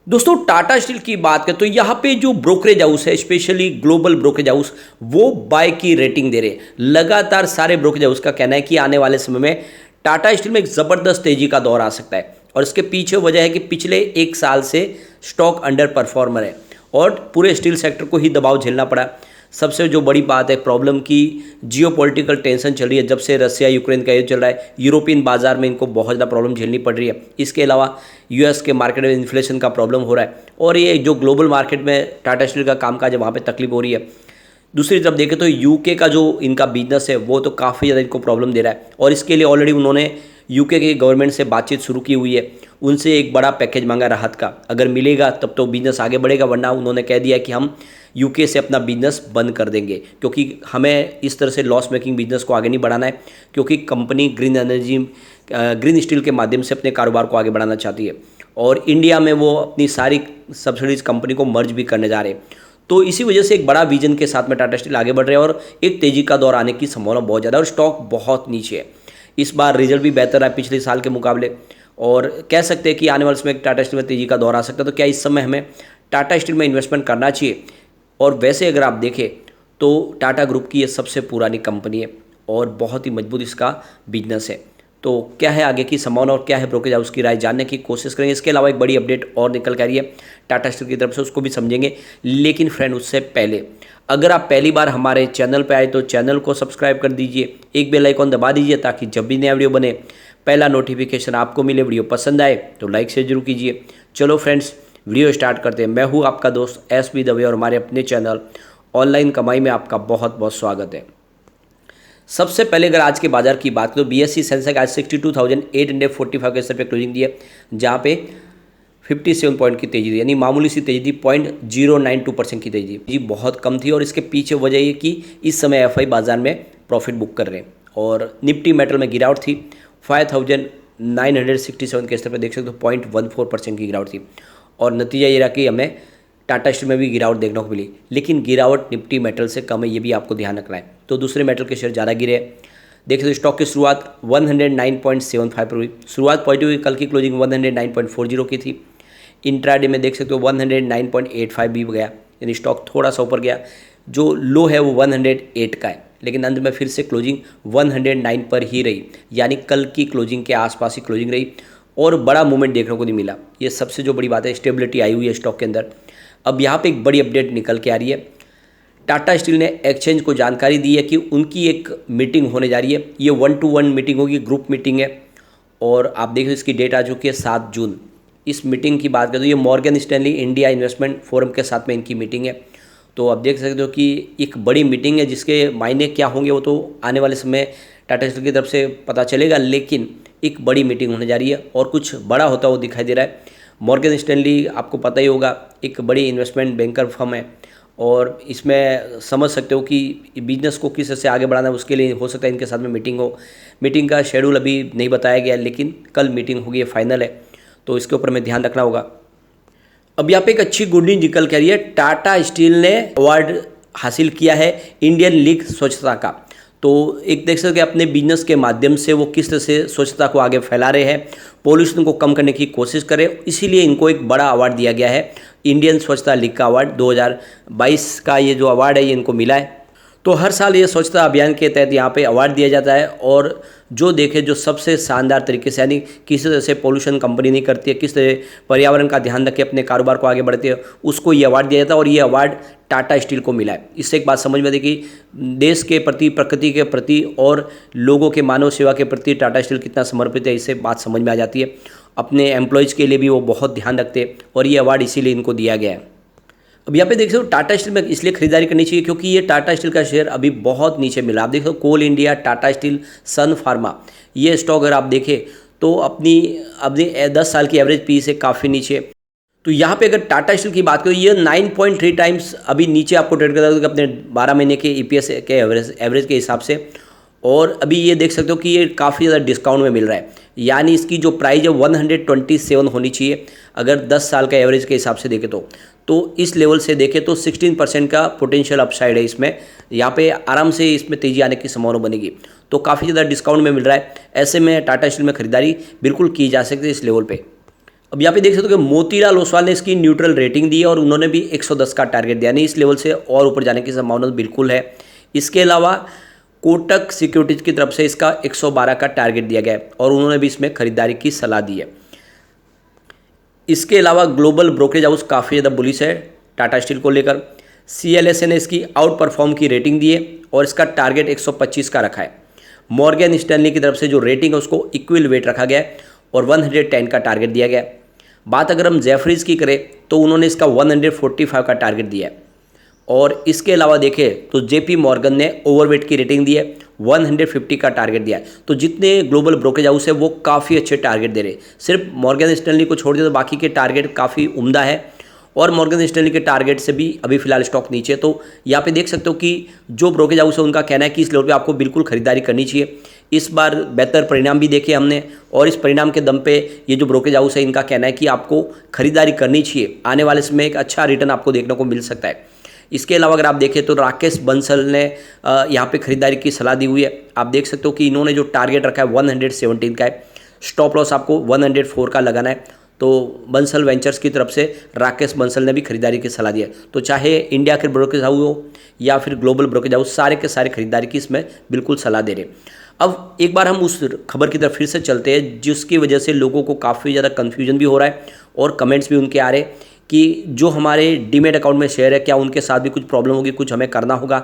दोस्तों टाटा स्टील की बात करें तो यहाँ पे जो ब्रोकरेज हाउस है, स्पेशली ग्लोबल ब्रोकरेज हाउस, वो बाय की रेटिंग दे रहे हैं। लगातार सारे ब्रोकरेज हाउस का कहना है कि आने वाले समय में टाटा स्टील में एक ज़बरदस्त तेजी का दौर आ सकता है। और इसके पीछे वजह है कि पिछले एक साल से स्टॉक अंडर परफॉर्मर है और पूरे स्टील सेक्टर को ही दबाव झेलना पड़ा। सबसे जो बड़ी बात है प्रॉब्लम की, जियोपॉलिटिकल टेंशन चल रही है। जब से रसिया यूक्रेन का युद्ध चल रहा है, यूरोपियन बाजार में इनको बहुत ज़्यादा प्रॉब्लम झेलनी पड़ रही है। इसके अलावा यूएस के मार्केट में इन्फ्लेशन का प्रॉब्लम हो रहा है और ये जो ग्लोबल मार्केट में टाटा स्टील का कामकाज है वहाँ पे तकलीफ हो रही है। दूसरी तरफ देखें तो यूके का जो इनका बिजनेस है वो तो काफ़ी ज़्यादा इनको प्रॉब्लम दे रहा है और इसके लिए ऑलरेडी उन्होंने यूके की गवर्नमेंट से बातचीत शुरू की हुई है। उनसे एक बड़ा पैकेज मांगा राहत का, अगर मिलेगा तब तो बिजनेस आगे बढ़ेगा, वरना उन्होंने कह दिया कि हम यूके से अपना बिजनेस बंद कर देंगे, क्योंकि हमें इस तरह से लॉस मेकिंग बिजनेस को आगे नहीं बढ़ाना है। क्योंकि company green energy, green steel के माध्यम से अपने कारोबार को आगे बढ़ाना चाहती है और इंडिया में वो अपनी सारी सब्सिडीज कंपनी को मर्ज भी करने जा रहे हैं। तो इसी वजह से एक बड़ा विजन के साथ में टाटा स्टील आगे बढ़ रहे हैं और एक तेजी का दौर आने की संभावना बहुत ज़्यादा है और स्टॉक बहुत नीचे है। इस बार रिजल्ट भी बेहतर है पिछले साल के मुकाबले और कह सकते हैं कि आने वाले समय टाटा स्टील में तेजी का दौर आ सकता है। तो क्या इस समय हमें टाटा स्टील में इन्वेस्टमेंट करना चाहिए? और वैसे अगर आप देखें तो टाटा ग्रुप की ये सबसे पुरानी कंपनी है और बहुत ही मजबूत इसका बिजनेस है। तो क्या है आगे की संभावना और क्या है ब्रोकरेज हाउस की राय जानने की कोशिश करेंगे। इसके अलावा एक बड़ी अपडेट और निकल कर रही है टाटा स्टील की तरफ से, उसको भी समझेंगे। लेकिन फ्रेंड उससे पहले अगर आप पहली बार हमारे चैनल पर आए तो चैनल को सब्सक्राइब कर दीजिए, एक बेल आइकॉन दबा दीजिए ताकि जब भी नया वीडियो बने पहला नोटिफिकेशन आपको मिले। वीडियो पसंद आए तो लाइक शेयर जरूर कीजिए। चलो फ्रेंड्स वीडियो स्टार्ट करते हैं। मैं हूँ आपका दोस्त एस.बी. दवे और हमारे अपने चैनल ऑनलाइन कमाई में आपका बहुत बहुत स्वागत है। सबसे पहले अगर आज के बाजार की बात करें तो बीएसई सेंसेक्स आज 62,845 के स्तर पर क्लोजिंग दी है, जहाँ पे 57 पॉइंट की तेजी थी, यानी मामूली सी तेजी थी। 0.092% की तेजी जी बहुत कम थी और इसके पीछे वजह ये कि इस समय एफआई बाजार में प्रॉफिट बुक कर रहे हैं। और निफ्टी मेटल में गिरावट थी, 5,967 के स्तर पर देख सकते हो 0.14% की गिरावट थी। और नतीजा ये रहा कि हमें टाटा स्टील में भी गिरावट देखने को मिली, लेकिन गिरावट निफ्टी मेटल से कम है, ये भी आपको ध्यान रखना है। तो दूसरे मेटल के शेयर ज़्यादा गिरे। देख सकते स्टॉक की शुरुआत 109.75 पर हुई, शुरुआत पॉजिटिव हुई। कल की क्लोजिंग 109.40 की थी। इंट्राडे में देख सकते हो 109.85 भी गया, यानी स्टॉक थोड़ा सा ऊपर गया। जो लो है वो 108 का है, लेकिन अंत में फिर से क्लोजिंग 109 पर ही रही, यानी कल की क्लोजिंग के आसपास ही क्लोजिंग रही और बड़ा मूवमेंट देखने को नहीं मिला। ये सबसे जो बड़ी बात है, स्टेबिलिटी आई हुई है स्टॉक के अंदर। अब यहाँ पे एक बड़ी अपडेट निकल के आ रही है। टाटा स्टील ने एक्सचेंज को जानकारी दी है कि उनकी एक मीटिंग होने जा रही है। ये 1-to-1 मीटिंग होगी, ग्रुप मीटिंग है और आप देख इसकी डेट आ चुकी है 7 जून। इस मीटिंग की बात करें तो ये Morgan Stanley India investment forum के साथ में इनकी मीटिंग है। तो आप देख सकते हो कि एक बड़ी मीटिंग है, जिसके मायने क्या होंगे वो तो आने वाले समय टाटा स्टील की तरफ से पता चलेगा, लेकिन एक बड़ी मीटिंग होने जा रही है और कुछ बड़ा होता हुआ दिखाई दे रहा है। मॉर्गन स्टैनली आपको पता ही होगा, एक बड़ी इन्वेस्टमेंट बैंकर फर्म है और इसमें समझ सकते हो कि बिजनेस को किस तरह से आगे बढ़ाना है, उसके लिए हो सकता है इनके साथ में मीटिंग हो। मीटिंग का शेड्यूल अभी नहीं बताया गया, लेकिन कल मीटिंग होगी, ये फाइनल है, तो इसके ऊपर हमें ध्यान रखना होगा। अब यहाँ पे एक अच्छी गुड न्यूज निकल के आ रही है। टाटा स्टील ने अवार्ड हासिल किया है इंडियन लीग स्वच्छता का। तो एक देख सकते हैं अपने बिजनेस के माध्यम से वो किस तरह से स्वच्छता को आगे फैला रहे हैं, पोल्यूशन को कम करने की कोशिश करें, इसीलिए इनको एक बड़ा अवार्ड दिया गया है। इंडियन स्वच्छता लीग का अवार्ड 2022 का ये जो अवार्ड है ये इनको मिला है। तो हर साल ये स्वच्छता अभियान के तहत यहाँ पे अवार्ड दिया जाता है और जो देखे जो सबसे शानदार तरीके से, यानी किस तरह से पोल्यूशन कंपनी नहीं करती है, किस तरह पर्यावरण का ध्यान रख के अपने कारोबार को आगे बढ़ती है, उसको ये अवार्ड दिया जाता है और ये अवार्ड टाटा स्टील को मिला है। इससे एक बात समझ में आती कि देश के प्रति, प्रकृति के प्रति और लोगों के मानव सेवा के प्रति टाटा स्टील कितना समर्पित है, इससे बात समझ में आ जाती है। अपने एम्प्लॉयज़ के लिए भी वो बहुत ध्यान रखते हैं और ये अवार्ड इसीलिए इनको दिया गया है। अब यहाँ पे देख सकते हो टाटा स्टील में इसलिए खरीदारी करनी चाहिए क्योंकि ये टाटा स्टील का शेयर अभी बहुत नीचे मिला। आप देखो कोल इंडिया, टाटा स्टील, सन फार्मा, ये स्टॉक अगर आप देखें तो अपनी 10 साल की एवरेज पी से काफ़ी नीचे। तो यहाँ पे अगर टाटा स्टील की बात करें, ये 9.3 टाइम्स अभी नीचे आपको ट्रेड करता है अपने 12 महीने के ईपीएस के एवरेज के हिसाब से। और अभी ये देख सकते हो कि ये काफ़ी ज़्यादा डिस्काउंट में मिल रहा है, यानी इसकी जो प्राइस है 127 होनी चाहिए अगर 10 साल का एवरेज के हिसाब से देखें तो इस लेवल से देखें तो 16% का पोटेंशियल अपसाइड है इसमें। यहाँ पे आराम से इसमें तेज़ी आने की संभावना बनेगी, तो काफ़ी ज़्यादा डिस्काउंट में मिल रहा है। ऐसे में टाटा स्टील में खरीदारी बिल्कुल की जा सकती है इस लेवल पे। अब यहाँ पे देख सकते हो कि मोतीलाल ओसवाल ने इसकी न्यूट्रल रेटिंग दी है और उन्होंने भी 110 का टारगेट दिया, नहीं इस लेवल से और ऊपर जाने की संभावना बिल्कुल है। इसके अलावा कोटक सिक्योरिटीज की तरफ से इसका 112 का टारगेट दिया गया है और उन्होंने भी इसमें खरीदारी की सलाह दी है। इसके अलावा ग्लोबल ब्रोकरेज हाउस काफ़ी ज़्यादा बुलिश है टाटा स्टील को लेकर। CLSA ने इसकी आउट परफॉर्म की रेटिंग दी है और इसका टारगेट 125 का रखा है। मॉर्गन स्टैनली की तरफ से जो रेटिंग है उसको इक्वल वेट रखा गया है और 110 का टारगेट दिया गया है। बात अगर हम जेफरीज की करें तो उन्होंने इसका 145 का टारगेट दिया है और इसके अलावा देखें तो JP मॉर्गन ने ओवरवेट की रेटिंग दी है, 150 का टारगेट दिया है। तो जितने ग्लोबल ब्रोकरेज हाउस है वो काफ़ी अच्छे टारगेट दे रहे हैं, सिर्फ मॉर्गन स्टैनली को छोड़ दिया तो बाकी के टारगेट काफ़ी उम्दा है और मॉर्गन स्टैनली के टारगेट से भी अभी फिलहाल स्टॉक नीचे। तो यहाँ पे देख सकते हो कि जो ब्रोकरेज हाउस है उनका कहना है कि इस लेवल पे आपको बिल्कुल खरीदारी करनी चाहिए। इस बार बेहतर परिणाम भी देखे हमने और इस परिणाम के दम पे ये जो ब्रोकरेज हाउस है इनका कहना है कि आपको खरीदारी करनी चाहिए, आने वाले समय एक अच्छा रिटर्न आपको देखने को मिल सकता है। इसके अलावा अगर आप देखें तो राकेश बंसल ने यहाँ पे खरीदारी की सलाह दी हुई है। आप देख सकते हो कि इन्होंने जो टारगेट रखा है 117 का है, स्टॉप लॉस आपको 104 का लगाना है। तो बंसल वेंचर्स की तरफ से राकेश बंसल ने भी खरीदारी की सलाह दी है। तो चाहे इंडिया के ब्रोकरेज हाउस हो या फिर ग्लोबल ब्रोकरेज हाउस, सारे के सारे खरीदारी की इसमें बिल्कुल सलाह दे रहे हैं। अब एक बार हम उस खबर की तरफ फिर से चलते हैं जिसकी वजह से लोगों को काफ़ी ज़्यादा कन्फ्यूजन भी हो रहा है और कमेंट्स भी उनके आ रहे हैं कि जो हमारे डीमेट अकाउंट में शेयर है क्या उनके साथ भी कुछ प्रॉब्लम होगी, कुछ हमें करना होगा।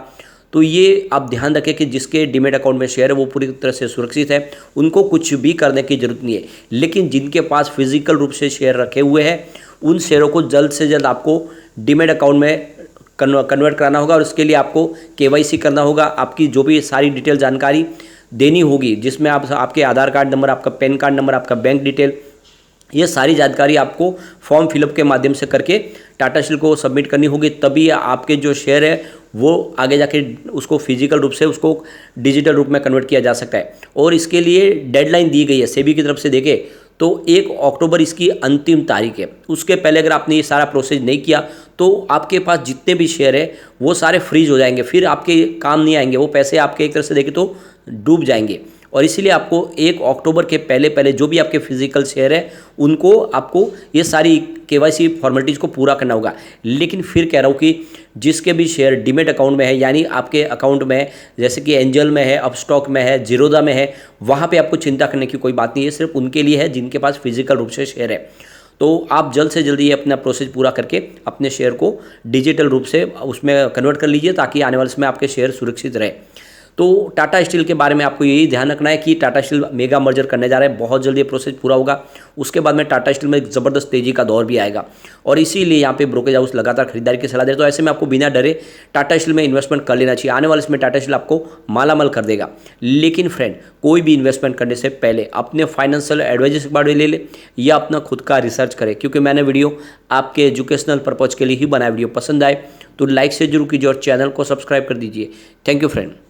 तो ये आप ध्यान रखें कि जिसके डीमेट अकाउंट में शेयर है वो पूरी तरह से सुरक्षित है, उनको कुछ भी करने की जरूरत नहीं है। लेकिन जिनके पास फिजिकल रूप से शेयर रखे हुए हैं उन शेयरों को जल्द से जल्द आपको डीमेट अकाउंट में कन्वर्ट कराना होगा और उसके लिए आपको KYC करना होगा। आपकी जो भी सारी डिटेल जानकारी देनी होगी जिसमें आपके आधार कार्ड नंबर, आपका पैन कार्ड नंबर, आपका बैंक डिटेल, ये सारी जानकारी आपको फॉर्म फिलअप के माध्यम से करके टाटा स्टील को सबमिट करनी होगी। तभी आपके जो शेयर है वो आगे जाके उसको फिजिकल रूप से उसको डिजिटल रूप में कन्वर्ट किया जा सकता है और इसके लिए डेडलाइन दी गई है सेबी की तरफ से। देखें तो 1 अक्टूबर इसकी अंतिम तारीख है। उसके पहले अगर आपने ये सारा प्रोसेस नहीं किया तो आपके पास जितने भी शेयर है वो सारे फ्रीज हो जाएंगे, फिर आपके काम नहीं आएंगे, वो पैसे आपके एक तरह से देखें तो डूब जाएंगे। और इसीलिए आपको 1 अक्टूबर के पहले पहले जो भी आपके फिजिकल शेयर है उनको आपको ये सारी KYC फॉर्मेलिटीज़ को पूरा करना होगा। लेकिन फिर कह रहा हूँ कि जिसके भी शेयर डीमेट अकाउंट में है, यानी आपके अकाउंट में जैसे कि एंजल में है, अपस्टॉक में है, जीरोधा में है, वहाँ पे आपको चिंता करने की कोई बात नहीं है, सिर्फ उनके लिए है जिनके पास फिजिकल रूप से शेयर है। तो आप जल्द से जल्द ये अपना प्रोसेस पूरा करके अपने शेयर को डिजिटल रूप से उसमें कन्वर्ट कर लीजिए ताकि आने वाले समय आपके शेयर सुरक्षित रहे। तो टाटा स्टील के बारे में आपको यही ध्यान रखना है कि टाटा स्टील मेगा मर्जर करने जा रहे हैं, बहुत जल्दी ये प्रोसेस पूरा होगा। उसके बाद में टाटा स्टील में एक ज़बरदस्त तेज़ी का दौर भी आएगा और इसीलिए यहाँ पे ब्रोकरेज हाउस लगातार खरीदारी की सलाह दे रहे। तो ऐसे में आपको बिना डरे टाटा स्टील में इन्वेस्टमेंट कर लेना चाहिए, आने वाले समय टाटा स्टील आपको मालामाल कर देगा। लेकिन फ्रेंड, कोई भी इन्वेस्टमेंट करने से पहले अपने फाइनेंशियल एडवाइजर्स के बारे में ले ले या अपना खुद का रिसर्च करें, क्योंकि मैंने वीडियो आपके एजुकेशनल पर्पज़ के लिए ही बनाया। वीडियो पसंद आए तो लाइक से जरूर कीजिए और चैनल को सब्सक्राइब कर दीजिए। Thank you friend.